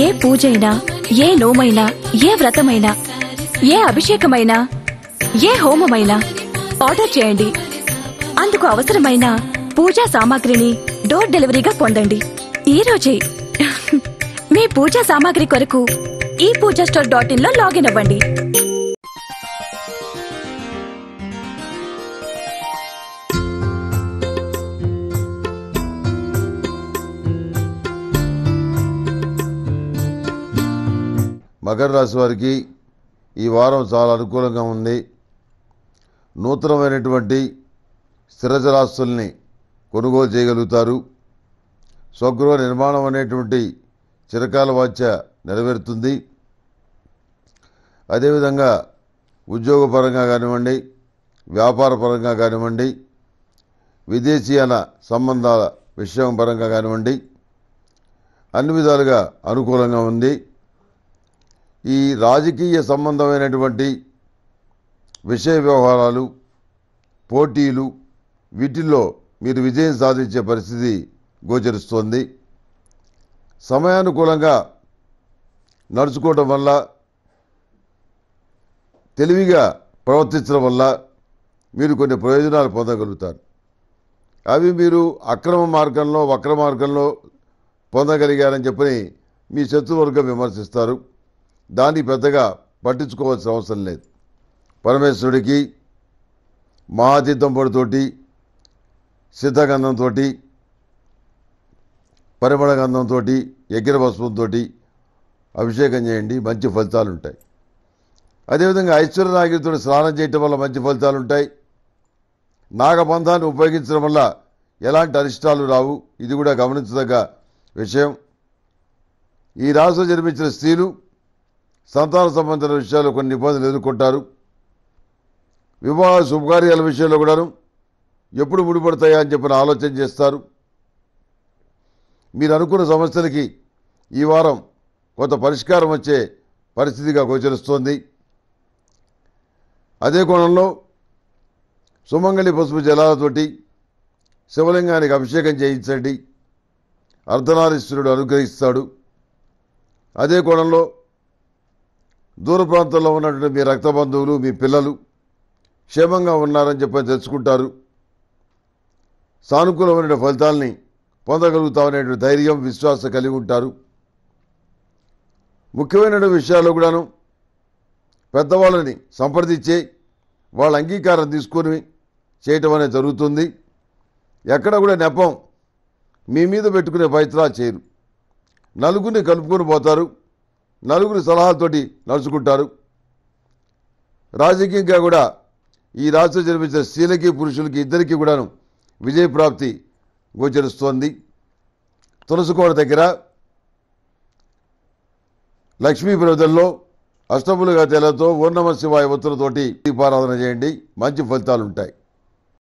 ఏ పూజైనా, ఏ నోమైనా, ఏ వ్రతమైనా, ఏ అభిషేకమైనా, ఏ హోమమైనా ఆర్డర్ చేయండి. అందుకు అవసరమైన పూజా సామాగ్రిని డోర్ డెలివరీగా పొందండి. ఈ రోజే మీ పూజా సామాగ్రి కొరకు ePoojaStore.in లో లాగిన్ అవ్వండి. మకర రాశి వారికి ఈ వారం చాలా అనుకూలంగా ఉంది. నూతనమైనటువంటి స్థిరచరాస్తుల్ని కొనుగోలు చేయగలుగుతారు. స్వగృహ నిర్మాణం అనేటువంటి చిరకాల వాంఛ నెరవేరుతుంది. అదేవిధంగా ఉద్యోగపరంగా కానివ్వండి, వ్యాపార పరంగా కానివ్వండి, విదేశీయాన సంబంధాల విషయం పరంగా కానివ్వండి, అన్ని విధాలుగా అనుకూలంగా ఉంది. ఈ రాజకీయ సంబంధమైనటువంటి విషయ వ్యవహారాలు, పోటీలు, వీటిల్లో మీరు విజయం సాధించే పరిస్థితి గోచరిస్తోంది. సమయానుకూలంగా నడుచుకోవడం వల్ల, తెలివిగా ప్రవర్తించడం వల్ల మీరు కొన్ని ప్రయోజనాలు పొందగలుగుతారు. అవి మీరు అక్రమ మార్గంలో, వక్ర మార్గంలో పొందగలిగారని చెప్పని మీ శత్రువర్గం విమర్శిస్తారు. దాన్ని పెద్దగా పట్టించుకోవాల్సిన అవసరం లేదు. పరమేశ్వరుడికి మహాతీర్థంపొడితోటి, సిద్ధగంధంతో, పరిమళ గంధంతో, యజ్ఞ భస్మంతో అభిషేకం చేయండి, మంచి ఫలితాలు ఉంటాయి. అదేవిధంగా ఐశ్వర్యనాగిరితో స్నానం చేయటం వల్ల మంచి ఫలితాలు ఉంటాయి. నాగబంధాన్ని ఉపయోగించడం వల్ల ఎలాంటి అరిష్టాలు రావు. ఇది కూడా గమనించదగ్గ విషయం. ఈ రాశిలో జన్మించిన స్త్రీలు సంతాన సంబంధించిన విషయాల్లో కొన్ని ఇబ్బందులు ఎదుర్కొంటారు. వివాహ శుభకార్యాల విషయంలో కూడాను ఎప్పుడు ముడిపడతాయా అని చెప్పిన ఆలోచన చేస్తారు. మీరు అనుకున్న సమస్యలకి ఈ వారం కొంత పరిష్కారం వచ్చే పరిస్థితిగా గోచరిస్తోంది. అదే కోణంలో సుమంగళి పసుపు జలాలతోటి శివలింగానికి అభిషేకం చేయించండి. అర్ధనారీశ్వరుడు అనుగ్రహిస్తాడు. అదే కోణంలో దూర ప్రాంతంలో ఉన్నటువంటి మీ రక్త బంధువులు, మీ పిల్లలు క్షేమంగా ఉన్నారని చెప్పని తెలుసుకుంటారు. సానుకూలమైన ఫలితాలని పొందగలుగుతామనేటువంటి ధైర్యం, విశ్వాసం కలిగి ఉంటారు. ముఖ్యమైన విషయాల్లో కూడాను పెద్దవాళ్ళని సంప్రదించే వాళ్ళ అంగీకారం తీసుకొని చేయటం అనేది జరుగుతుంది. ఎక్కడ కూడా నెపం మీ మీద పెట్టుకునే ప్రయత్నాలు చేయరు. నలుగురిని కలుపుకొని పోతారు. నలుగురి సలహాలతోటి నడుచుకుంటారు. రాజకీయంగా కూడా ఈ రాష్ట్రంలో జన్మించిన స్త్రీలకి, పురుషులకి ఇద్దరికీ కూడాను విజయప్రాప్తి గోచరిస్తోంది. తులసికోట దగ్గర లక్ష్మీ ప్రవదల్లో అష్టములుగా తేలతో ఓం నమః శివాయ ఒత్తులతోటి దీపారాధన చేయండి, మంచి ఫలితాలు ఉంటాయి.